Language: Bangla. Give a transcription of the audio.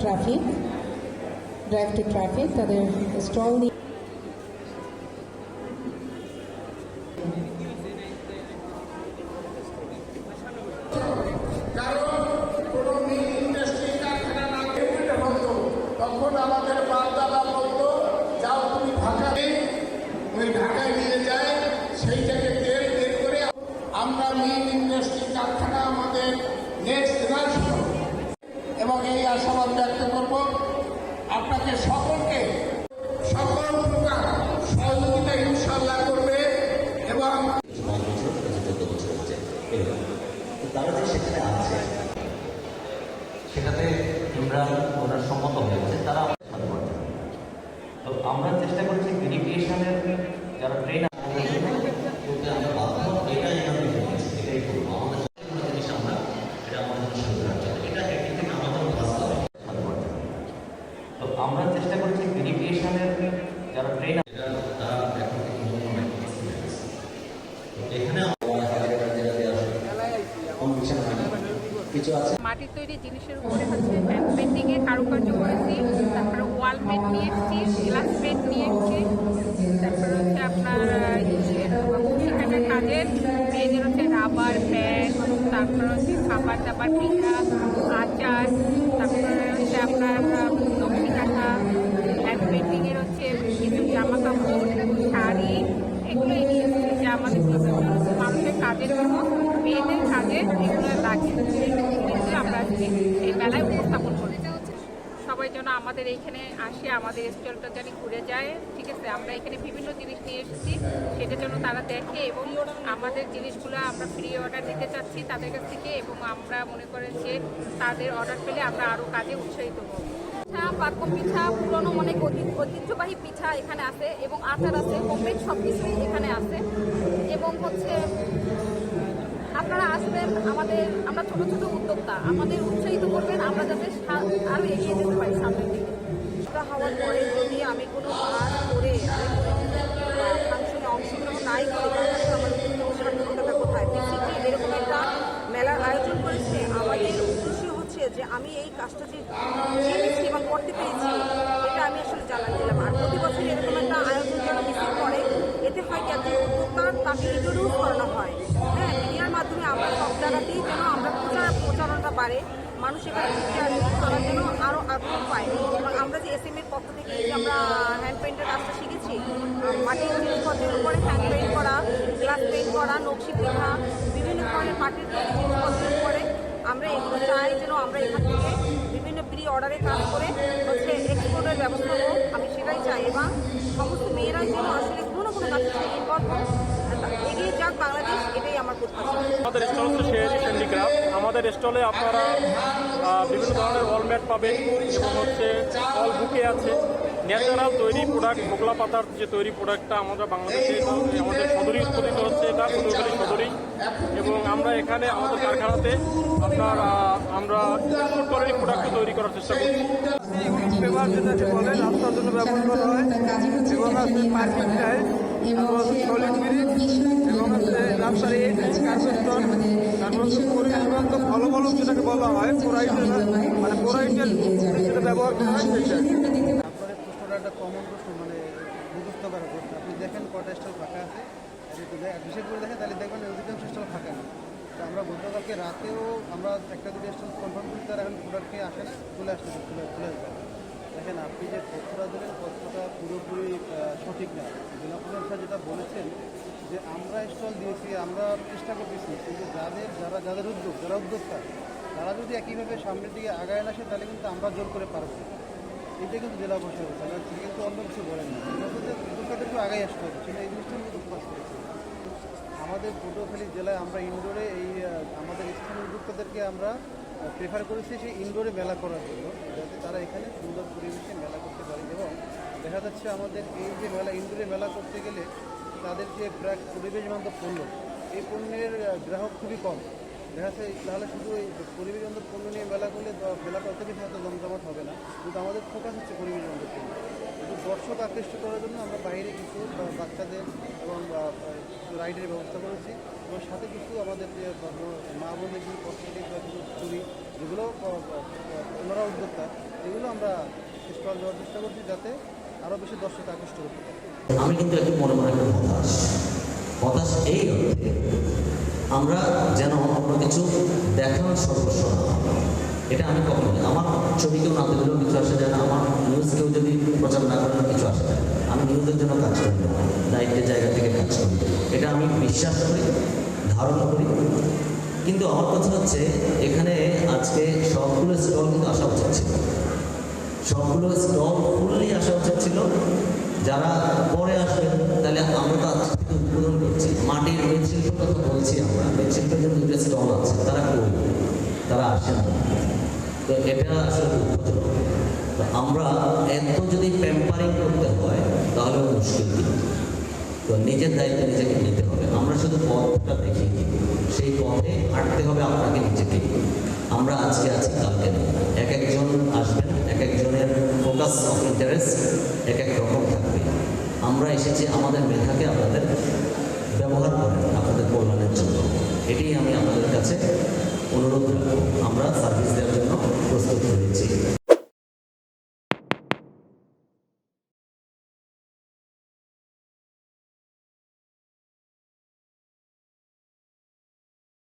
ট্রাফিক ড্রাইভ টু ট্রাফিক তাদের স্টল নিয়ে তখন আমাদের বাপ-দাদা বলতো যাও তুমি ঢাকায়, ওই ঢাকায় নিয়ে যায় সেইটাকে তেল বের করে আমরা মিল ইন্ডাস্ট্রি কারখানা আমাদের নেক্সট রাষ্ট্র এবং এই আশাবাদ ব্যক্ত করব আপনাকে সকলকে সকল প্রকার সহযোগিতা ইনশাল্লাহ করবে এবং তারা যে সেখানে আছে সেটাতে ইমরান ওনার সম্মত হয়েছে, তারা তো আমরা চেষ্টা করেছি ভেরিফিকেশনের যারা ট্রেন আমরা বাধ্য এটাই এটাই করবো আমাদের জিনিস আমরা এটা আমাদের এটা একদিক থেকে আমাদের ভাষা তো আমরা চেষ্টা করেছি ভেরিফিকেশনের যারা ট্রেন তারা এখন এখানে মাটির তৈরি জিনিসের উপরে হচ্ছে হ্যান্ড পেন্টিংয়ে কারুকার্য করেছি, তারপরে ওয়াল মেট নিয়ে এসেছি, গ্লাস মেট নিয়ে এসেছি, তারপরে হচ্ছে আপনার সেখানে কাজের মেয়েদের হচ্ছে রাবার প্যাড, তারপরে হচ্ছে খাবার দাবার পিঠা আচার, তারপরে হচ্ছে আপনার নকশি কাঁথা, হ্যান্ড পেন্টিংয়ের হচ্ছে কিছু জামা কাপড় শাড়ি এগুলোই নিয়ে এসেছি যে আমাদের মানুষের কাজের জন্য মেয়েদের কাজে এগুলো লাগে আমরা এই মেলায় উপস্থাপন করি। সবাই যেন আমাদের এইখানে আসে, আমাদের স্টলটা যেন ঘুরে যায়, ঠিক আছে। আমরা এখানে বিভিন্ন জিনিস নিয়ে এসেছি, সেটা যেন তারা দেখে এবং আমাদের জিনিসগুলো আমরা ফ্রি অর্ডার দিতে চাচ্ছি তাদের কাছ থেকে এবং আমরা মনে করেন যে তাদের অর্ডার পেলে আমরা আরও কাজে উৎসাহিত হব। পিঠা পাক্কম পিঠা পুরনো অনেক ঐতিহ্যবাহী পিঠা এখানে আছে এবং আচার আছে, হোমমেড সব কিছুই এখানে আছে এবং হচ্ছে আপনারা আসবেন, আমরা ছোট ছোট উদ্যোক্তা, আমাদের উৎসাহিত করবেন, আমরা যাতে আরও এগিয়ে যেতে পারি সামনের দিকে। হওয়ার পরে যদি আমি কোনো কাজ করে ফাংশনে অংশগ্রহণ নাই করি আমার সার্থকতা কোথায়? বেসিকলি এরকম একটা মেলার আয়োজন করেছে, আমাদের উদ্দেশ্য হচ্ছে যে আমি এই কাজটা যে জেনেছি এবং করতে পেরেছি এটা আমি আসলে জানাই দিলাম। আর প্রতি বছর এরকম একটা আয়োজন যারা মিছিল করে এতে হয় কি একজন উদ্যোক্তার তাকে ইন্ট্রোডিউস করানো হয়, হ্যাঁ, মিডিয়ার মাধ্যমে আমরা সব জায়গাতেই যেন আমরা প্রচারণাটা বাড়ে, মানুষ এখানে ঘুরতে আসবে, তারা যেন আরও আগ্রহ পায়। এবং আমরা যে এসএমএর পক্ষ থেকে যে আমরা হ্যান্ড পেইন্টের কাজটা শিখেছি, মাটির জিনিসপত্রের উপরে হ্যান্ড পেইন্ট করা, গ্লাস পেইন্ট করা, নকশি পিঠা, বিভিন্ন ধরনের মাটির জিনিসপত্রের উপরে আমরা এগুলো চাই যেন আমরা এখান থেকে বিভিন্ন প্রি অর্ডারে কাজ করে হচ্ছে এক্সপোর্টের ব্যবস্থা হোক, আমি সেটাই চাই এবং সমস্ত মেয়েরাই যেন আসলে কোনো না কোনো কাজের সাথে ইনভলভ হোক, এগিয়ে যাক বাংলাদেশ, এটাই আমার প্রত্যাশা। আমাদের স্টল হচ্ছে শেষ হ্যান্ডিক্রাফট। আমাদের স্টলে আপনারা বিভিন্ন ধরনের ওয়ালমেট পাবেন এবং হচ্ছে অল বুকে আছে ন্যাচারাল তৈরি প্রোডাক্ট, মোগলা পাতার যে তৈরি প্রোডাক্টটা আমরা বাংলাদেশে আমাদের সদরী উৎপাদিত হচ্ছে, এটা পটুয়াখালী সদরী এবং আমরা এখানে আমাদের কারখানাতে আপনার আমরা এক্সপোর্ট করে প্রোডাক্ট তৈরি করার চেষ্টা করছি। পেপার যেটাকে বলে রাস্তার জন্য ব্যবহার করা হয় এবং আছে পার্কিং টাইল এবং সলিড ব্রিজ এবং আছে রাস্তার এই কার্পেটর, তারপর হচ্ছে পরিবেশ বান্ধব ভালো ভালো যেটাকে বলা হয় পোরাইটেল, মানে পোরাইটেল যেটা ব্যবহার করা হয় সেটা। তারপরে প্রশ্নটা একটা কমন প্রশ্ন, মানে মুখস্থ করা প্রশ্ন। আপনি দেখেন কটা স্টল ফাঁকা আছে, বিশেষ করে দেখেন তাহলে দেখবেন অধিকাংশ স্টল ফাঁকা নেই। তো আমরা গতকালকে রাতেও আমরা একটা দুটো স্টল কনফার্ম করি, তারা এখন প্রোডাক্ট খেয়ে আসে না, চলে আসতে চলে আসবে। দেখেন আপনি যে তথ্যটা দিলেন তথ্যটা পুরোপুরি সঠিক না। জেলা প্রশাসন যেটা বলেছেন যে আমরা স্টল দিয়েছি, আমরা চেষ্টা করতেছি, কিন্তু যাদের উদ্যোগ, যারা উদ্যোক্তা তারা যদি একইভাবে সামনের দিকে আগায় না আসে তাহলে কিন্তু আমরা জোর করে পারবো। এটা কিন্তু জেলা প্রশাসন, তারা কিন্তু অন্য কিছু বলেন না, উদ্যোক্তাদেরকে আগায় আসতে হবে, সেটা এই জিনিসটা কিন্তু ফোকাস করেছে। আমাদের পটুয়াখালী জেলায় আমরা ইনডোরে এই আমাদের স্থানীয় উদ্যোক্তাদেরকে আমরা প্রেফার করেছি সেই ইনডোরে মেলা করার জন্য, যাতে তারা এখানে সুন্দর পরিবেশে মেলা করতে পারে। এবং দেখা যাচ্ছে আমাদের এই যে মেলা, ইনডোরে মেলা করতে গেলে তাদের যে পরিবেশ বান্ধব পণ্য, এই পণ্যের গ্রাহক খুবই কম। দেখা যাচ্ছে তাহলে শুধু এই পরিবেশ বান্ধব পণ্য নিয়ে মেলা করলে মেলাটা অত বেশি হয়তো জমজমাট হবে না, কিন্তু আমাদের ফোকাস হচ্ছে পরিবেশ বান্ধব পণ্য। কিন্তু দর্শক আকৃষ্ট করার জন্য আমরা বাইরে কিছু বাচ্চাদের এবং রাইডের ব্যবস্থা করেছি, এবং সাথে কিছু আমাদের যে মা বোনদের কিছু কসমেটিক বা কিছু চুরি, যেগুলো ওনারা উদ্যোক্তা, এগুলো আমরা স্টল দেওয়ার চেষ্টা করছি, যাতে আরও বেশি দর্শক আকৃষ্ট করতে পারে। আমি কিন্তু একটু মনে মনে একটা হতাশ এই অর্থে আমরা যেন অন্য কিছু দেখানোর সর্বস্ব না হয়। এটা আমি কখনো আমার ছবি কেউ না দিলেও কিছু আসে যায় না, আমার নিউজ কেউ যদি প্রচার না করেন কিছু আসে যায়। আমি নিউজের জন্য কাজ করি না, দায়িত্বের জায়গা থেকে কাজ করি, এটা আমি বিশ্বাস করি, ধারণা করি। কিন্তু আমার কথা হচ্ছে এখানে আজকে সবগুলো স্টল কিন্তু আসা উচিত ছিল, সবগুলো স্টল ফুললি আসা উচিত ছিল। যারা পরে আসবেন তাহলে আমরা তো আজকে উদ্বোধন করছি, মাটির মৃৎশিল্পের কথা বলছি, আমরা মৃৎশিল্পের যে দুটো স্টল আছে তারা কই, তারা আসেন না। তো এটা আসলে দুঃখজনক। তো আমরা এত যদি প্যাম্পারিং করতে হয় তাহলে মুশকিল কি? তো নিজের দায়িত্ব নিজেকে নিতে হবে। আমরা শুধু পথটা দেখিয়ে দিই, সেই পথে হাঁটতে হবে আপনাকে নিজেকে। আমরা আজকে আছি, কালকে নেই। এক একজন আসবেন, এক একজনের ফোকাস অফ ইন্টারেস্ট এক এক রকম থাকবে। আমরা এসেছি আমাদের মেধাকে আপনাদের ব্যবহার করেন আপনাদের কল্যাণের জন্য, এটাই আমি আপনাদের কাছে অনুরোধ রাখবো। আমরা সার্ভিস দেওয়ার জন্য প্রস্তুত হয়েছি।